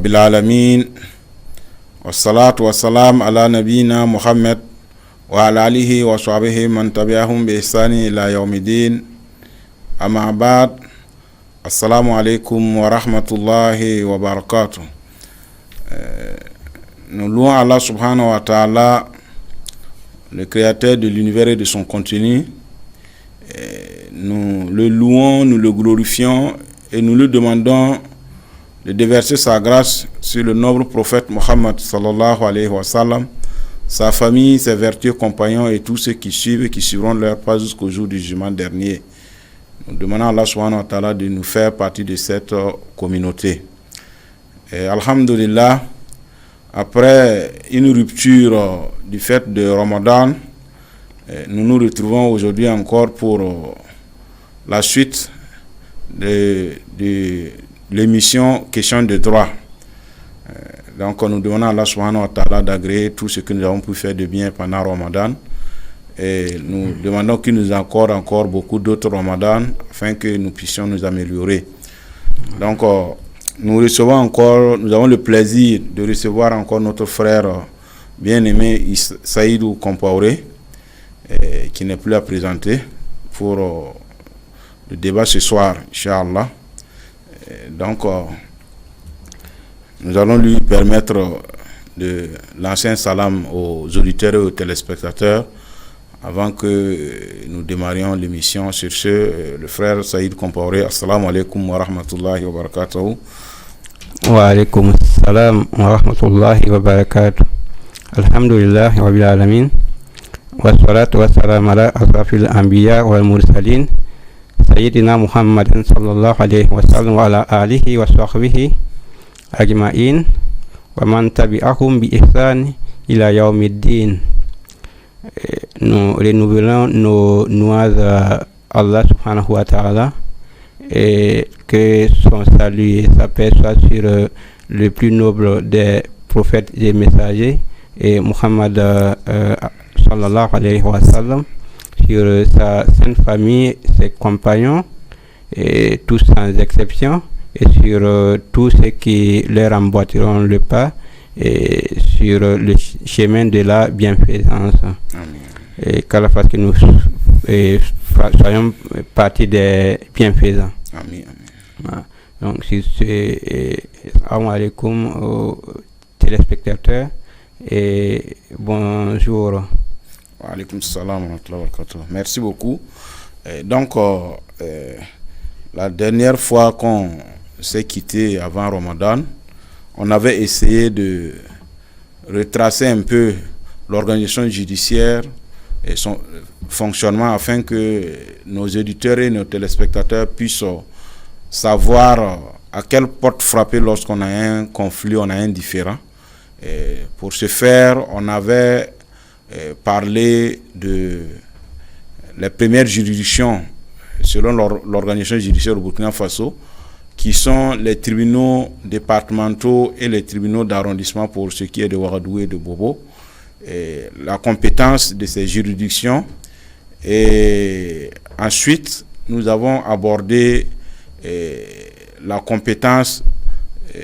بالعالمين والصلاة والسلام على نبينا محمد وعلى آله وصحبه من تبعهم بإحسان إلى يوم الدين أما بعد السلام عليكم ورحمة الله وبركاته. Nous louons Allah subhanahu wa ta'ala, le créateur de l'univers et de son contenu. Nous le louons, nous le glorifions et nous lui demandons de déverser sa grâce sur le noble prophète Mohammed sallallahu alayhi wa sallam, sa famille, ses vertueux compagnons et tous ceux qui suivent et qui suivront leur pas jusqu'au jour du jugement dernier. Nous demandons à Allah subhanahu wa ta'ala de nous faire partie de cette communauté. Et alhamdulillah, après une rupture du fait de Ramadan, nous nous retrouvons aujourd'hui encore pour la suite de l'émission Question de droit. Donc nous demandons à Allah subhanahu wa ta'ala d'agréer tout ce que nous avons pu faire de bien pendant Ramadan. Et nous demandons qu'il nous accorde encore beaucoup d'autres Ramadan afin que nous puissions nous améliorer. Donc nous avons le plaisir de recevoir encore notre frère bien-aimé Saïdou Compaoré, qui n'est plus à présenter pour le débat ce soir, Inch'Allah. Donc, nous allons lui permettre de lancer un salam aux auditeurs et aux téléspectateurs avant que nous démarrions l'émission. Sur ce, le frère Saïd Compaoré, assalamu alaikum wa rahmatullahi wa barakatuh. Wa alaikum assalam wa rahmatullahi wa barakatuh. Alhamdulillah wa bil alamin. Wa salatu wa salam ala asrafil anbiya wal mursalin. Sayyidina Muhammadin sallallahu alayhi wa sallam wa ala alihi wa sahbihi ajma'in wa man tabi'ahum bi ihsan ila yawmiddin. Nous renouvelons nos nuages à Allah subhanahu wa ta'ala et que son salut et sa paix soient sur le plus noble des prophètes et messagers et Muhammad sallallahu alayhi wa sallam, sur sa sainte famille, ses compagnons, et tous sans exception, et sur tous ceux qui leur emboîteront le pas, et sur le chemin de la bienfaisance. Amen. Et qu'Allah fasse que nous soyons partie des bienfaisants. Amen. Voilà. Donc, assalamu alaikum aux téléspectateurs et bonjour. Wa alaikum salam wa rahmatullahi wa barakatuh. Merci beaucoup. Donc, la dernière fois qu'on s'est quitté avant Ramadan, on avait essayé de retracer un peu l'organisation judiciaire et son fonctionnement afin que nos éditeurs et nos téléspectateurs puissent savoir à quelle porte frapper lorsqu'on a un conflit, on a un différend. Et pour ce faire, on avait parlé de les premières juridictions selon l'organisation judiciaire au Burkina Faso, qui sont les tribunaux départementaux et les tribunaux d'arrondissement pour ce qui est de Ouagadougou et de Bobo, et la compétence de ces juridictions. Et ensuite, nous avons abordé la compétence,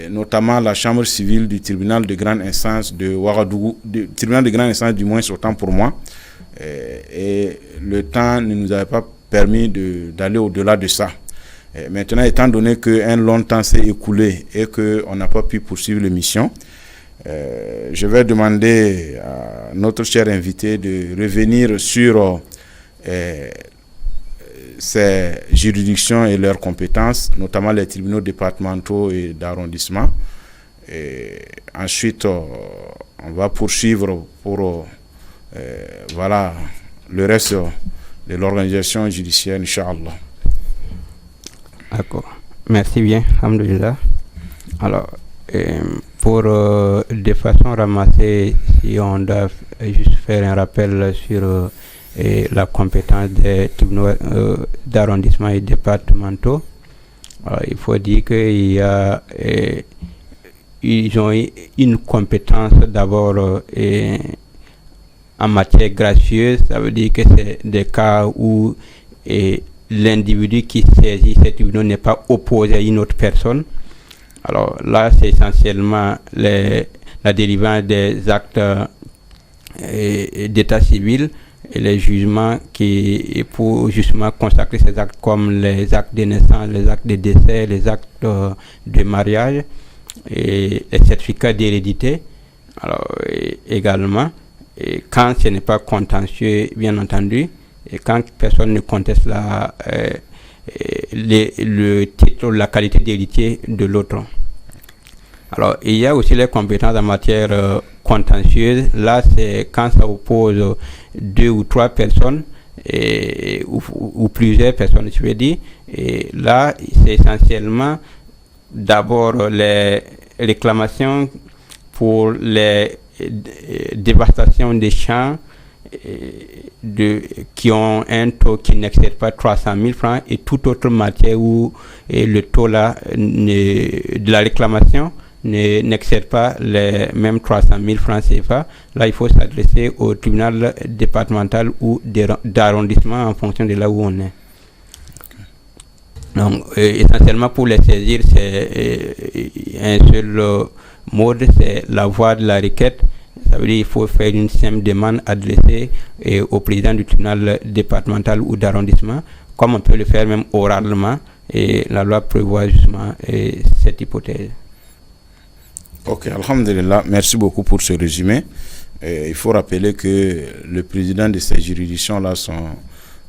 notamment la chambre civile du tribunal de grande instance de Ouagadougou, du tribunal de grande instance du moins, autant pour moi. Et le temps ne nous avait pas permis d'aller au-delà de ça. Et maintenant, étant donné qu'un long temps s'est écoulé et qu'on n'a pas pu poursuivre l'émission, je vais demander à notre cher invité de revenir sur ces juridictions et leurs compétences, notamment les tribunaux départementaux et d'arrondissement. Et ensuite, on va poursuivre pour voilà, le reste de l'organisation judiciaire, Inch'Allah. D'accord. Merci bien, alhamdulillah. Alors, pour de façon ramassée, si on doit juste faire un rappel sur la compétence des tribunaux d'arrondissement et départementaux, il faut dire qu'ils ont une compétence d'abord en matière gracieuse. Ça veut dire que c'est des cas où l'individu qui saisit ces tribunaux n'est pas opposé à une autre personne. Alors là, c'est essentiellement la délivrance des actes d'état civil et les jugements qui pour justement consacrer ces actes comme les actes de naissance, les actes de décès, les actes de mariage et les certificats d'hérédité. Alors également, et quand ce n'est pas contentieux, bien entendu, et quand personne ne conteste le titre ou la qualité d'héritier de l'autre. Alors, il y a aussi les compétences en matière contentieuse. Là, c'est quand ça oppose 2 ou 3 personnes ou plusieurs personnes, je veux dire. Et là, c'est essentiellement d'abord les réclamations pour les dévastations des champs qui ont un taux qui n'excède pas 300 000 francs et toute autre matière où le taux là de la réclamation n'excède pas les mêmes 300 000 francs CFA. Là, il faut s'adresser au tribunal départemental ou d'arrondissement en fonction de là où on est. Donc, essentiellement pour les saisir, c'est un seul mode, c'est la voie de la requête. Ça veut dire qu'il faut faire une simple demande adressée au président du tribunal départemental ou d'arrondissement, comme on peut le faire même oralement, et la loi prévoit justement cette hypothèse. Ok, alhamdulillah, merci beaucoup pour ce résumé. Il faut rappeler que le président de ces juridictions-là sont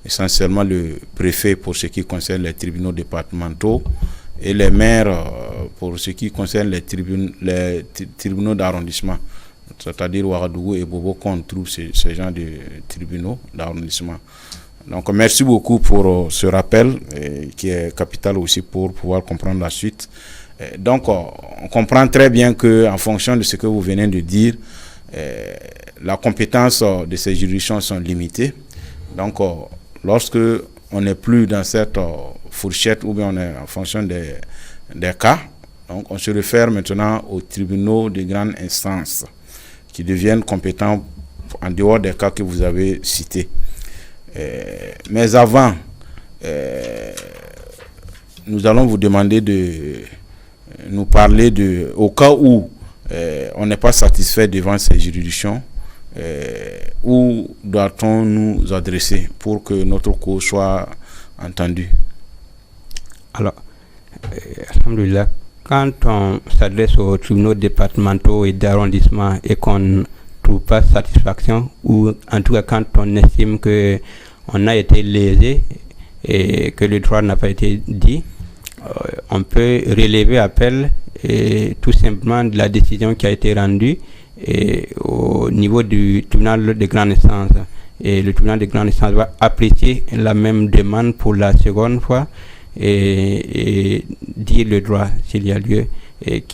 essentiellement le préfet pour ce qui concerne les tribunaux départementaux et les maires pour ce qui concerne les tribunaux d'arrondissement, c'est-à-dire Ouagadougou et Bobo qu'on trouve ces gens de tribunaux d'arrondissement. Donc merci beaucoup pour ce rappel qui est capital aussi pour pouvoir comprendre la suite. Donc on comprend très bien que en fonction de ce que vous venez de dire, la compétence de ces juridictions sont limitées. Donc lorsque on n'est plus dans cette fourchette ou bien on est en fonction des cas, donc on se réfère maintenant aux tribunaux de grande instance qui deviennent compétents en dehors des cas que vous avez cités. Mais avant, nous allons vous demander de nous parler au cas où on n'est pas satisfait devant ces juridictions, où doit-on nous adresser pour que notre cause soit entendue? Alors, alhamdulillah, quand on s'adresse aux tribunaux départementaux et d'arrondissement et qu'on ne trouve pas satisfaction, ou en tout cas quand on estime qu'on a été lésé et que le droit n'a pas été dit, on peut relever appel tout simplement de la décision qui a été rendue au niveau du tribunal de grande instance. Et le tribunal de grande instance va apprécier la même demande pour la seconde fois et dire le droit s'il y a lieu. Et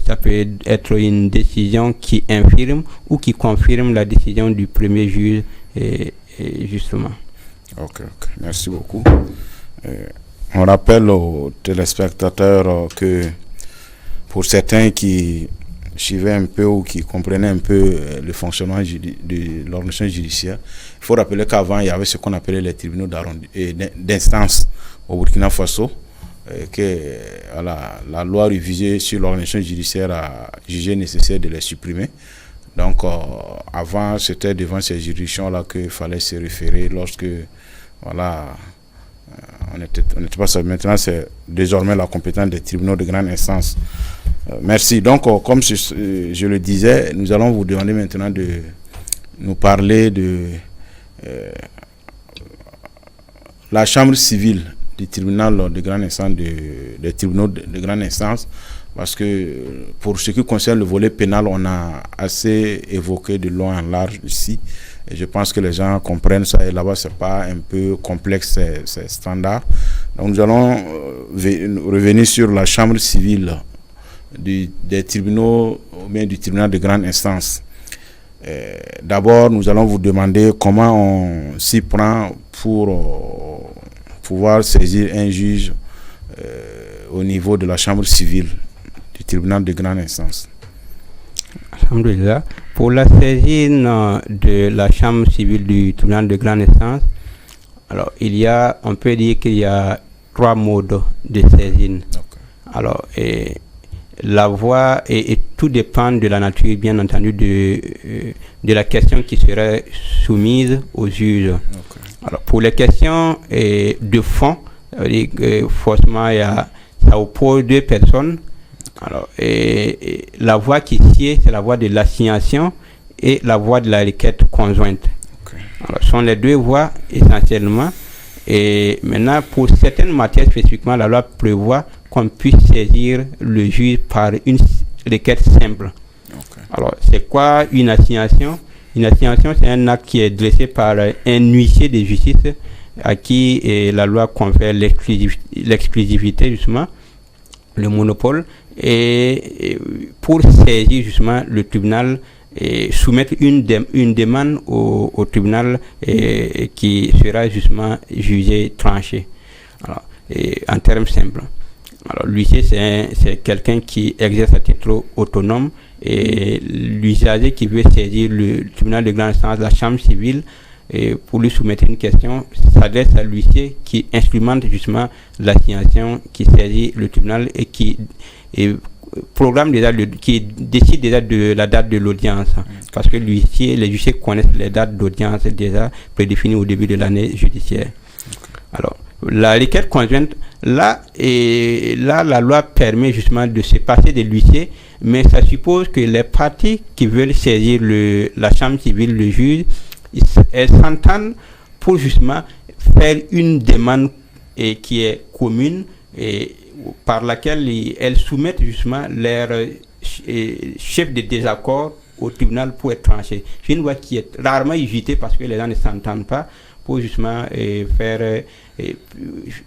ça peut être une décision qui infirme ou qui confirme la décision du premier juge, justement. Ok, merci beaucoup. On rappelle aux téléspectateurs que pour certains qui suivaient un peu ou qui comprenaient un peu le fonctionnement de l'organisation judiciaire, il faut rappeler qu'avant, il y avait ce qu'on appelait les tribunaux d'instance au Burkina Faso, que la loi révisée sur l'organisation judiciaire a jugé nécessaire de les supprimer. Donc, avant, c'était devant ces juridictions-là qu'il fallait se référer lorsque, voilà, on n'était pas ça. Maintenant, c'est désormais la compétence des tribunaux de grande instance. Merci. Donc, comme je le disais, nous allons vous demander maintenant de nous parler de la chambre civile du tribunal de grande instance, des tribunaux de grande instance, parce que pour ce qui concerne le volet pénal, on a assez évoqué de long en large ici. Et je pense que les gens comprennent ça. Et là-bas, c'est pas un peu complexe, c'est standard. Donc, nous allons revenir sur la chambre civile des tribunaux, ou bien du tribunal de grande instance. D'abord, nous allons vous demander comment on s'y prend pour pouvoir saisir un juge au niveau de la chambre civile du tribunal de grande instance. Alhamdulillah. Pour la saisine de la chambre civile du tribunal de grande instance, alors on peut dire qu'il y a 3 modes de saisine. Okay. Alors, la voie, et tout dépend de la nature, bien entendu, de la question qui serait soumise au juge. Okay. Alors, pour les questions de fond, forcément, ça oppose deux personnes. Alors, la voie qui sied, c'est la voie de l'assignation et la voie de la requête conjointe. Okay. Alors, ce sont les deux voies essentiellement. Et maintenant, pour certaines matières spécifiquement, la loi prévoit qu'on puisse saisir le juge par une requête simple. Okay. Alors, c'est quoi une assignation? Une assignation, c'est un acte qui est dressé par un huissier de justice à qui la loi confère l'exclusivité, justement, le monopole, et pour saisir justement le tribunal et soumettre une demande au tribunal qui sera justement jugé, tranché. Alors, en termes simples. Alors, l'huissier, c'est quelqu'un qui exerce à titre autonome, et l'usager qui veut saisir le tribunal de grande instance, la chambre civile, et pour lui soumettre une question, s'adresse à l'huissier qui instrumente justement l'assignation, qui saisit le tribunal et qui programme déjà qui décide déjà de la date de l'audience, parce que les huissiers connaissent les dates d'audience déjà prédéfinies au début de l'année judiciaire. Alors, la requête conjointe, là, la loi permet justement de se passer de l'huissier, mais ça suppose que les parties qui veulent saisir la chambre civile, le juge, elles s'entendent pour justement faire une demande qui est commune, et par laquelle elles soumettent justement leur chef de désaccord au tribunal pour être tranché. C'est une loi qui est rarement usitée parce que les gens ne s'entendent pas, pour justement faire...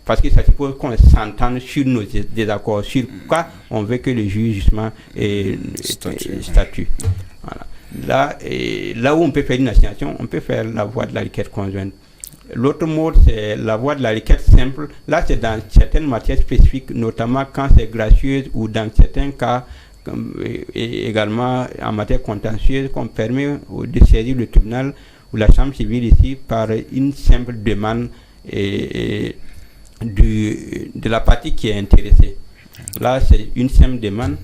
parce que ça suppose qu'on s'entende sur nos désaccords, sur quoi on veut que le juge justement statue. Voilà. Là où on peut faire une assignation, on peut faire la voie de la requête conjointe. L'autre mode, c'est la voie de la requête simple. Là, c'est dans certaines matières spécifiques, notamment quand c'est gracieuse, ou dans certains cas, et également en matière contentieuse, qu'on permet de saisir le tribunal ou la chambre civile ici par une simple demande de la partie qui est intéressée. Là, c'est une simple demande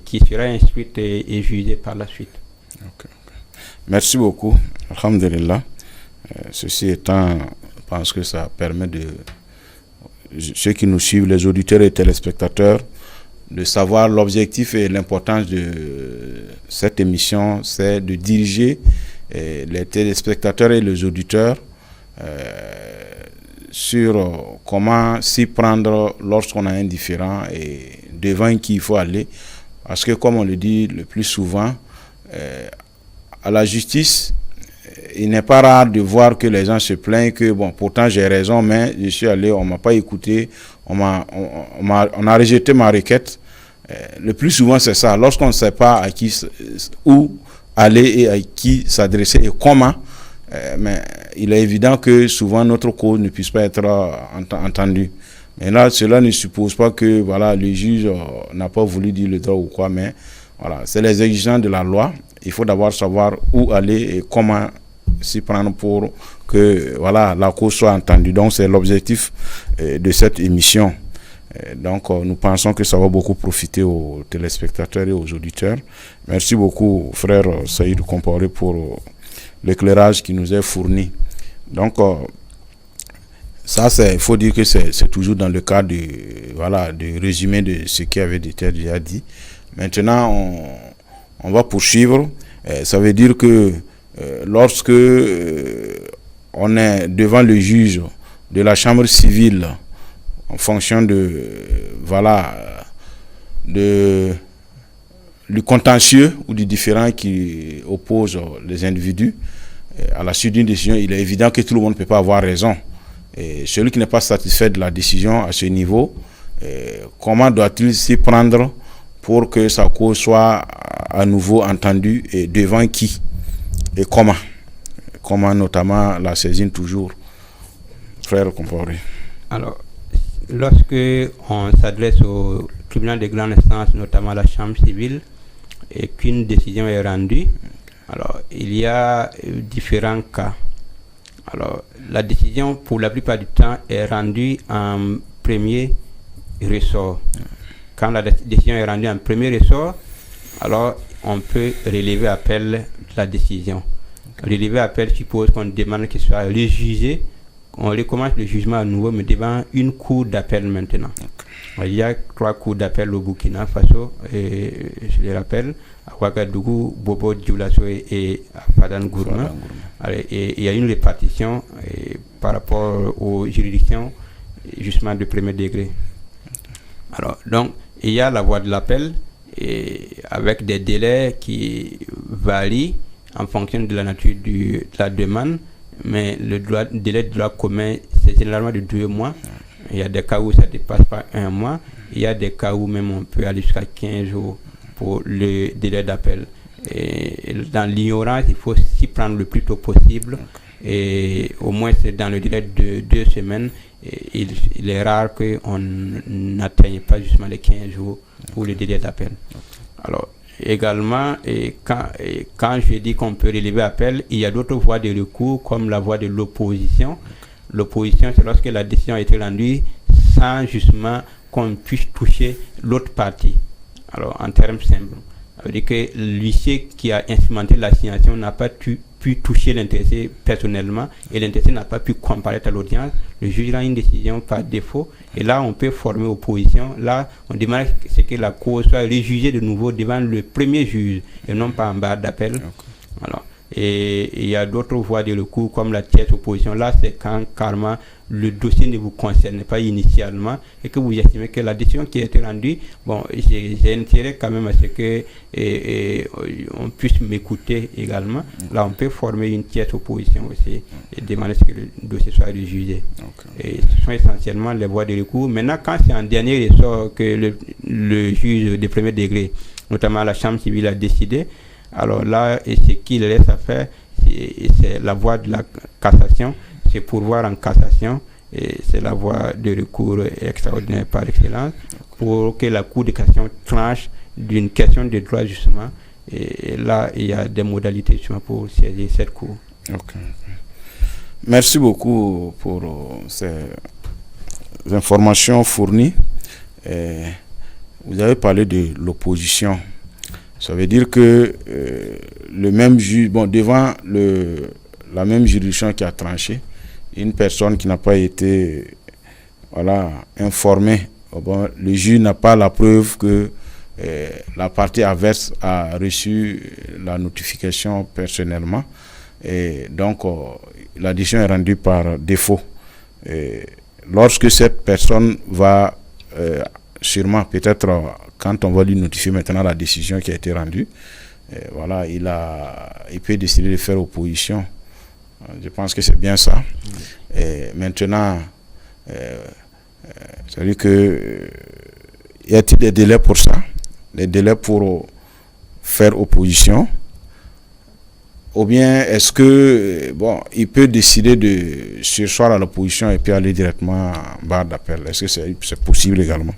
qui sera instruite et jugée par la suite. Okay. Merci beaucoup. Alhamdulillah. Ceci étant, je pense que ça permet ceux qui nous suivent, les auditeurs et téléspectateurs, de savoir l'objectif et l'importance de cette émission, c'est de diriger les téléspectateurs et les auditeurs sur comment s'y prendre lorsqu'on a un différend et devant qui il faut aller. Parce que, comme on le dit le plus souvent, à la justice, il n'est pas rare de voir que les gens se plaignent que, bon, pourtant j'ai raison, mais je suis allé, on ne m'a pas écouté, on a rejeté ma requête. Le plus souvent, c'est ça. Lorsqu'on ne sait pas où aller et à qui s'adresser et comment, mais il est évident que souvent notre cause ne puisse pas être entendue. Mais là, cela ne suppose pas que voilà, le juge n'a pas voulu dire le droit ou quoi, mais voilà, c'est les exigences de la loi. Il faut d'abord savoir où aller et comment s'y prendre pour que voilà, la cause soit entendue. Donc, c'est l'objectif de cette émission. Donc, nous pensons que ça va beaucoup profiter aux téléspectateurs et aux auditeurs. Merci beaucoup, frère Saïd Comparé, pour l'éclairage qui nous est fourni. Donc, ça, il faut dire que c'est toujours dans le cadre de résumé de ce qui avait été déjà dit. Maintenant, on va poursuivre. Ça veut dire que lorsque on est devant le juge de la chambre civile, en fonction du contentieux ou du différend qui oppose les individus, à la suite d'une décision, il est évident que tout le monde ne peut pas avoir raison. Et celui qui n'est pas satisfait de la décision à ce niveau, comment doit-il s'y prendre pour que sa cause soit à nouveau entendue, et devant qui et comment notamment la saisine toujours, frère Comparé? Alors, lorsque on s'adresse au tribunal de grande instance, notamment la chambre civile, et qu'une décision est rendue, alors il y a différents cas. Alors, la décision, pour la plupart du temps, est rendue en premier ressort. quand la décision est rendue en premier ressort, alors on peut relever appel de la décision. Relever appel suppose qu'on demande qu'il soit rejugé. On recommence le jugement à nouveau, mais devant une cour d'appel maintenant. Il y a 3 cours d'appel au Burkina Faso, et je les rappelle, à Ouagadougou, Bobo Dioulasso et à Fadan Gourma. Et il y a une répartition par rapport aux juridictions, justement de premier degré. Alors, donc, il y a la voie de l'appel, avec des délais qui varient en fonction de la nature de la demande, mais le délai de droit commun, c'est généralement de 2 mois. Il y a des cas où ça ne dépasse pas 1 mois. Il y a des cas où même on peut aller jusqu'à 15 jours pour le délai d'appel. Et dans l'ignorance, il faut s'y prendre le plus tôt possible. Et au moins, c'est dans le délai de 2 semaines. Et il est rare qu'on n'atteigne pas justement les 15 jours pour le délai d'appel. Alors, également, quand je dis qu'on peut relever appel, il y a d'autres voies de recours, comme la voie de l'opposition. L'opposition, c'est lorsque la décision a été rendue sans justement qu'on puisse toucher l'autre partie. Alors, en termes simples, ça veut dire que l'huissier qui a instrumenté l'assignation n'a pas pu toucher l'intéressé personnellement et l'intéressé n'a pas pu comparaître à l'audience. Le juge rend une décision par défaut et là, on peut former opposition. Là, on demande que la cause soit rejugée de nouveau devant le premier juge et non pas en barre d'appel. Alors, et il y a d'autres voies de recours comme la tierce opposition. Là, c'est quand carrément le dossier ne vous concerne pas initialement et que vous estimez que la décision qui a été rendue, bon, j'ai intérêt quand même à ce que on puisse m'écouter également. Là, on peut former une tierce opposition aussi et demander que le dossier soit rejugé. Et ce sont essentiellement les voies de recours. Maintenant, quand c'est en dernier ressort que le juge de premier degré, notamment la Chambre civile, a décidé, alors là, et ce qu'il reste à faire, c'est la voie de la cassation, c'est pourvoir en cassation, et c'est la voie de recours extraordinaire par excellence, pour que la Cour de cassation tranche d'une question de droit justement, et là, il y a des modalités justement pour saisir cette Cour. Merci beaucoup pour ces informations fournies. Vous avez parlé de l'opposition. Ça veut dire que le même juge, devant la même juridiction qui a tranché, une personne qui n'a pas été informée, le juge n'a pas la preuve que la partie adverse a reçu la notification personnellement. Et donc, la décision est rendue par défaut. Et lorsque cette personne va sûrement, peut-être, quand on va lui notifier maintenant la décision qui a été rendue, il peut décider de faire opposition. Je pense que c'est bien ça. Et maintenant, c'est-à-dire que y a-t-il des délais pour ça? Des délais pour faire opposition? Ou bien est-ce que il peut décider de surseoir à l'opposition et puis aller directement en barre d'appel? Est-ce que c'est possible également?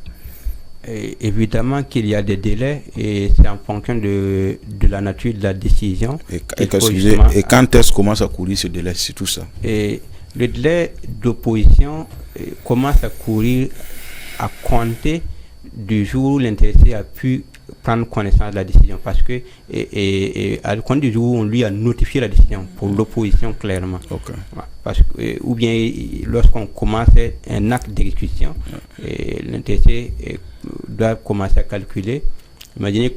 Et évidemment qu'il y a des délais et c'est en fonction de la nature de la décision. Et quand est-ce commence à courir ce délai? C'est tout ça. Et le délai d'opposition commence à courir à compter du jour où l'intéressé a pu prendre connaissance de la décision, parce que à compter du jour où on lui a notifié la décision pour l'opposition clairement. Parce que, ou bien lorsqu'on commence un acte d'exécution, l'intéressé doit commencer à calculer. Imaginez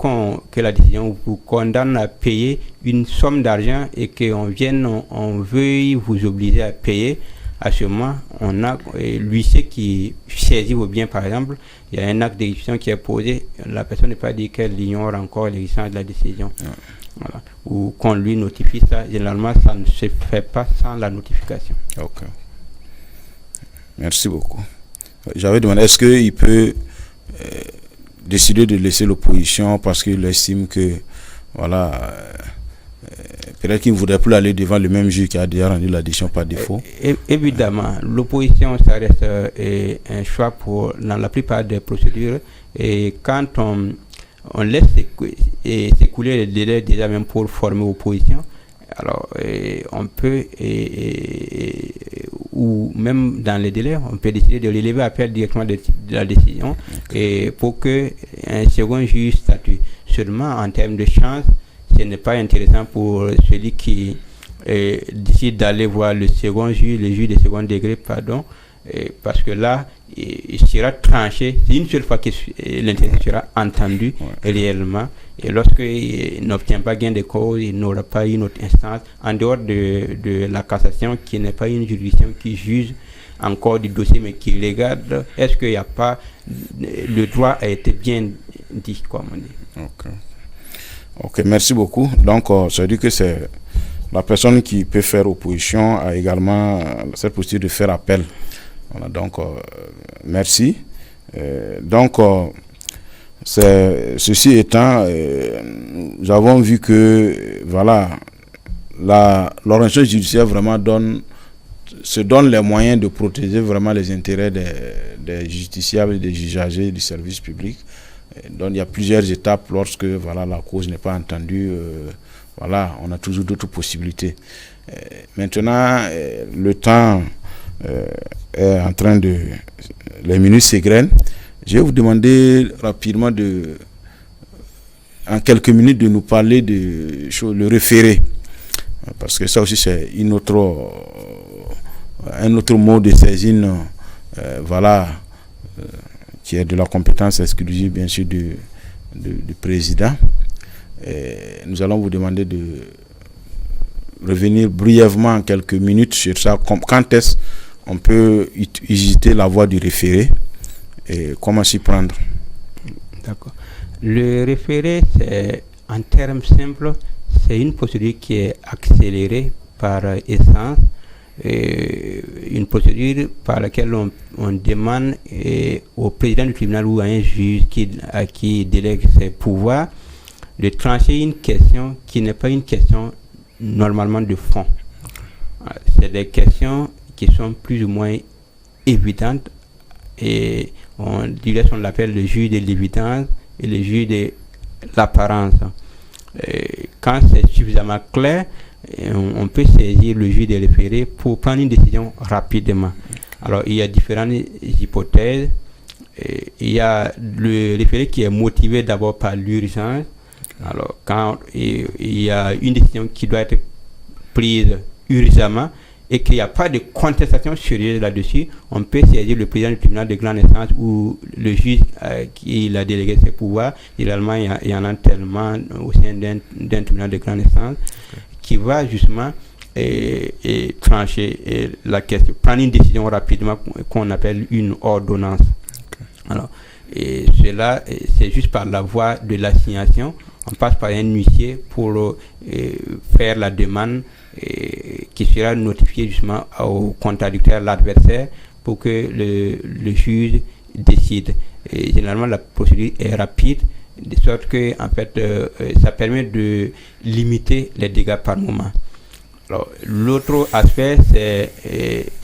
que la décision vous condamne à payer une somme d'argent et on veuille vous obliger à payer. À ce moment, on a l'huissier qui saisit vos biens, par exemple. Il y a un acte d'exécution qui est posé. La personne n'est pas dit qu'elle ignore encore l'existence de la décision. Voilà. Ou qu'on lui notifie ça. Généralement, ça ne se fait pas sans la notification. Merci beaucoup. J'avais demandé, est-ce qu'il peut décider de laisser l'opposition parce qu'il estime que, peut-être qu'il ne voudrait plus aller devant le même juge qui a déjà rendu la décision par défaut? Évidemment, l'opposition, ça reste un choix dans la plupart des procédures. Et quand on laisse s'écouler les délais déjà même pour former opposition, alors on peut ou même dans les délais, on peut décider de l'élever appel directement de la décision et pour que un second juge statue. Seulement en termes de chance, ce n'est pas intéressant pour celui qui décide d'aller voir le second juge, le juge de second degré, pardon, parce que là, il sera tranché. C'est une seule fois que l'intéressé sera entendu réellement. Et lorsqu'il n'obtient pas gain de cause, il n'aura pas une autre instance en dehors de la cassation, qui n'est pas une juridiction qui juge encore du dossier, mais qui regarde est-ce qu'il n'y a pas le droit a été bien dit, comme on dit. Ok, merci beaucoup. Donc, ça veut dire que c'est la personne qui peut faire opposition a également cette possibilité de faire appel. Voilà, donc, merci. Donc, ceci étant, nous avons vu que voilà, l'organisation judiciaire vraiment se donne les moyens de protéger vraiment les intérêts des justiciables et des usagers du service public. Donc, il y a plusieurs étapes lorsque voilà, la cause n'est pas entendue. Voilà, on a toujours d'autres possibilités. Maintenant, le temps est en train de... Les minutes s'égrènent. Je vais vous demander rapidement en quelques minutes de nous parler de le référé. Parce que ça aussi, c'est un autre mot de saisine, voilà, qui est de la compétence exclusive, bien sûr, du président. Et nous allons vous demander de revenir brièvement en quelques minutes sur ça. Quand est-ce qu'on peut utiliser la voie du référé et comment s'y prendre? D'accord. Le référé, c'est, en termes simples, c'est une procédure qui est accélérée par essence, une procédure par laquelle on demande au président du tribunal ou à un juge à qui il délègue ses pouvoirs de trancher une question qui n'est pas une question normalement de fond. C'est des questions qui sont plus ou moins évidentes et on l'appelle le juge de l'évidence et le juge de l'apparence. Quand c'est suffisamment clair, on peut saisir le juge des référés pour prendre une décision rapidement. Alors il y a différentes hypothèses. Il y a le référé qui est motivé d'abord par l'urgence. Alors, quand il y a une décision qui doit être prise urgemment et qu'il n'y a pas de contestation sérieuse là-dessus, on peut saisir le président du tribunal de grande instance ou le juge qui a délégué ses pouvoirs. Généralement, il y en a tellement au sein d'un tribunal de grande instance qui va justement trancher la question, prendre une décision rapidement qu'on appelle une ordonnance. Alors, et cela, c'est juste par la voie de l'assignation. On passe par un huissier pour faire la demande qui sera notifiée justement au contradicteur, l'adversaire, pour que le juge décide. Et généralement, la procédure est rapide, de sorte que en fait, ça permet de limiter les dégâts par moment. Alors, l'autre aspect, c'est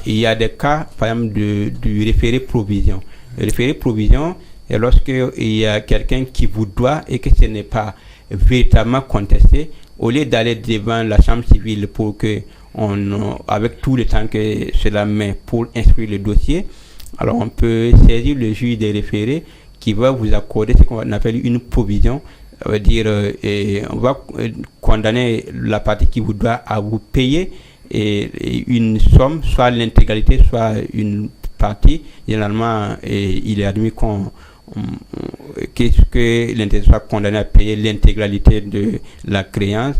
il y a des cas, par exemple, du référé provision. Le référé provision, et lorsqu'il y a quelqu'un qui vous doit et que ce n'est pas véritablement contesté, au lieu d'aller devant la chambre civile pour que avec tout le temps que cela met pour instruire le dossier, alors on peut saisir le juge des référés qui va vous accorder ce qu'on appelle une provision. Ça veut dire on va condamner la partie qui vous doit à vous payer une somme, soit l'intégralité, soit une partie. Généralement, il est admis que l'intéressé soit condamné à payer l'intégralité de la créance.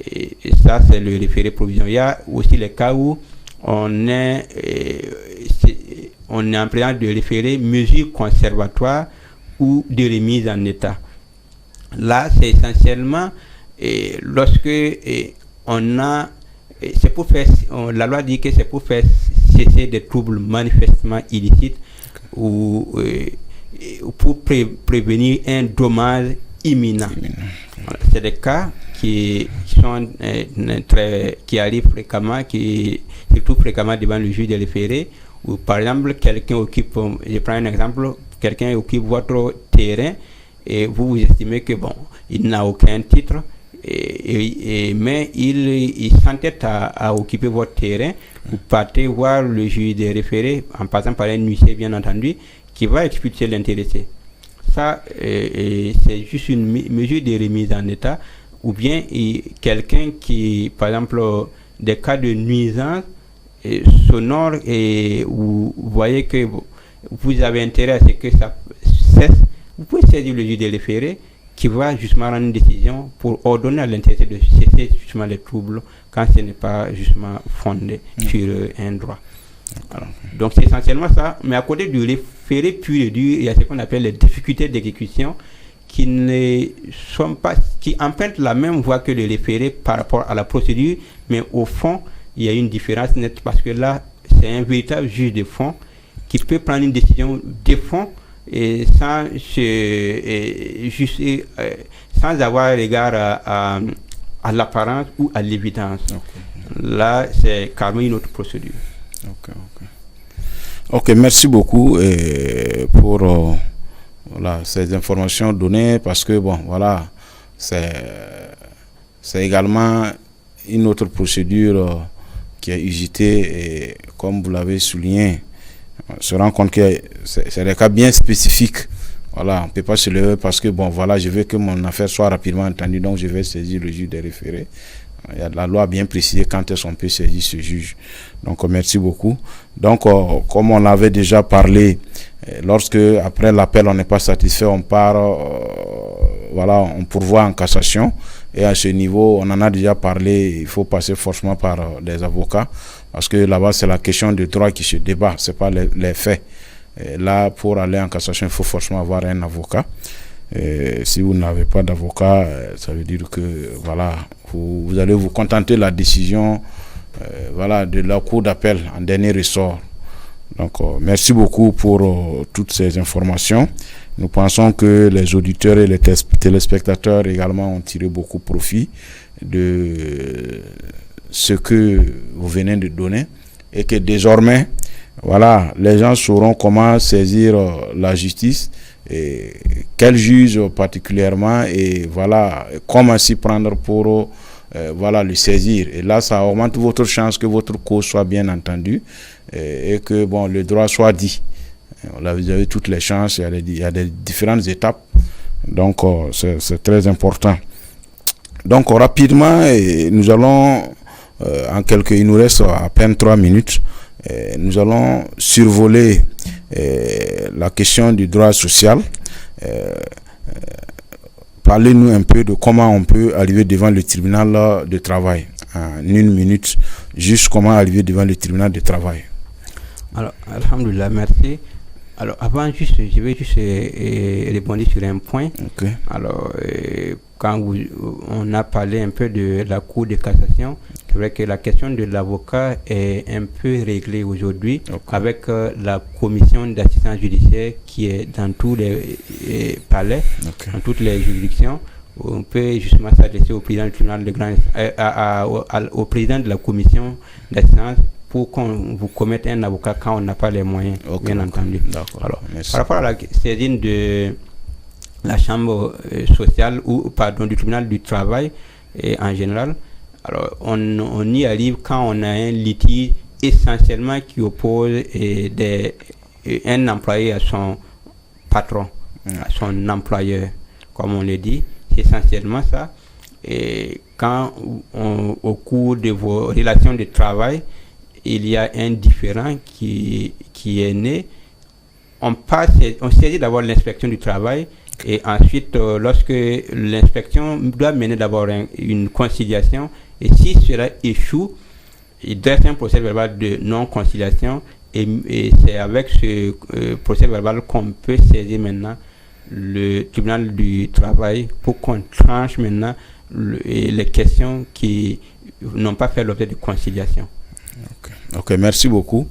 Et ça, c'est le référé provision. Il y a aussi les cas où on est en présence de référé mesures conservatoires ou de remise en état. Là, c'est essentiellement lorsque on a... c'est pour faire... la loi dit que c'est pour faire cesser des troubles manifestement illicites ou pour prévenir un dommage imminent. Voilà, c'est des cas qui arrivent fréquemment, qui se trouvent fréquemment devant le juge des référés, où par exemple quelqu'un occupe, je prends un exemple, quelqu'un occupe votre terrain et vous estimez que bon, il n'a aucun titre, mais il s'entête à occuper votre terrain. vous partez voir le juge des référés, en passant par un huissier bien entendu, qui va expulser l'intéressé. Ça, c'est juste une mesure de remise en état, ou bien quelqu'un qui, par exemple, des cas de nuisance sonore, et vous voyez que vous avez intérêt à ce que ça cesse, vous pouvez saisir le juge des référés qui va justement rendre une décision pour ordonner à l'intéressé de cesser justement les troubles quand ce n'est pas justement fondé sur un droit. Alors, donc c'est essentiellement ça, mais à côté du référé pur et dur, il y a ce qu'on appelle les difficultés d'exécution qui ne sont pas, qui empruntent la même voie que le référé par rapport à la procédure, mais au fond, il y a une différence nette parce que là, c'est un véritable juge de fond qui peut prendre une décision de fond et sans avoir regard à l'apparence ou à l'évidence. Là, c'est carrément une autre procédure. Ok, merci beaucoup pour voilà, ces informations données parce que bon, voilà, c'est également une autre procédure qui est usitée et comme vous l'avez souligné, on se rend compte que c'est des cas bien spécifiques. Voilà, on ne peut pas se lever parce que bon, voilà, je veux que mon affaire soit rapidement entendue, donc je vais saisir le juge des référés. La loi a bien précisé quand est-ce qu'on peut saisir ce juge. Donc, merci beaucoup. Donc, comme on l'avait déjà parlé, lorsque après l'appel on n'est pas satisfait, on part, voilà, on pourvoit en cassation. Et à ce niveau, on en a déjà parlé, il faut passer forcément par des avocats, parce que là-bas, c'est la question de droit qui se débat, c'est pas les faits. Et là, pour aller en cassation, il faut forcément avoir un avocat. Et si vous n'avez pas d'avocat, ça veut dire que voilà, vous allez vous contenter de la décision voilà, de la cour d'appel en dernier ressort. Donc, merci beaucoup pour toutes ces informations. Nous pensons que les auditeurs et les téléspectateurs également ont tiré beaucoup profit de ce que vous venez de donner et que désormais, voilà, les gens sauront comment saisir la justice et quel juge particulièrement et voilà comment s'y prendre pour voilà, le saisir. Et là, ça augmente votre chance que votre cause soit bien entendue et que bon, le droit soit dit. Là, vous avez toutes les chances, il y a des différentes étapes. Donc, c'est très important. Donc, rapidement, nous allons, il nous reste à peine 3 minutes. Nous allons survoler la question du droit social. Parlez-nous un peu de comment on peut arriver devant le tribunal de travail. En 1 minute, juste comment arriver devant le tribunal de travail. Alors, alhamdoulilah, merci. Alors, avant, je vais juste répondre sur un point. Okay. Alors, quand on a parlé un peu de la Cour de cassation, c'est vrai que la question de l'avocat est un peu réglée aujourd'hui avec la commission d'assistance judiciaire qui est dans tous les palais, dans toutes les juridictions. On peut justement s'adresser au président du tribunal de grande au président de la commission d'assistance pour qu'on vous commette un avocat quand on n'a pas les moyens, bien entendu. Alors, par rapport à la saisine de la chambre sociale ou pardon du tribunal du travail en général, alors on y arrive quand on a un litige essentiellement qui oppose un employé à son patron, à son employeur, comme on le dit, c'est essentiellement ça. Et quand au cours de vos relations de travail, il y a un différend qui est né, on saisit d'abord l'inspection du travail et ensuite lorsque l'inspection doit mener d'abord une conciliation et si cela échoue, il dresse un procès verbal de non-conciliation et c'est avec ce procès verbal qu'on peut saisir maintenant le tribunal du travail pour qu'on tranche maintenant les questions qui n'ont pas fait l'objet de conciliation. Ok, merci beaucoup.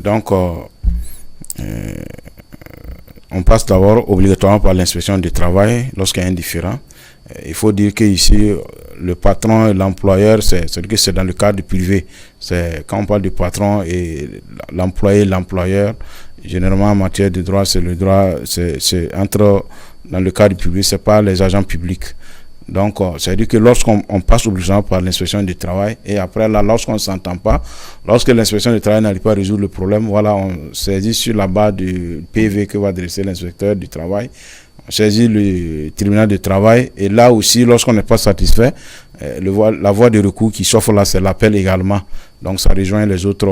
Donc, on passe d'abord obligatoirement par l'inspection du travail lorsqu'il y a un différend. Il faut dire qu'ici, le patron et l'employeur, c'est dans le cadre privé. Quand on parle du patron et l'employé et l'employeur, généralement en matière de droit, c'est le droit, c'est entre dans le cadre privé, c'est pas les agents publics. Donc, c'est-à-dire que lorsqu'on passe obligatoirement par l'inspection du travail, et après là, lorsqu'on ne s'entend pas, lorsque l'inspection du travail n'arrive pas à résoudre le problème, voilà, on saisit sur la base du PV que va dresser l'inspecteur du travail, on saisit le tribunal de travail, et là aussi, lorsqu'on n'est pas satisfait, la voie de recours qui s'offre là, c'est l'appel également. Donc, ça rejoint les autres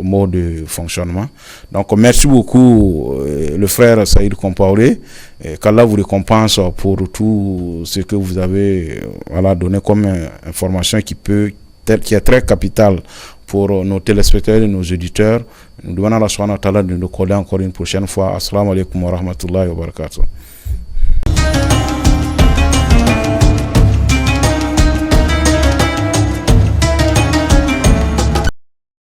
modes de fonctionnement. Donc, merci beaucoup, le frère Saïd Compaoré. Qu'Allah vous récompense pour tout ce que vous avez donné comme information qui est très capitale pour nos téléspectateurs et nos auditeurs. Nous demandons à Allah subhanahu wa ta'ala de nous coller encore une prochaine fois. Assalamu alaikum wa rahmatullahi wa barakatuh.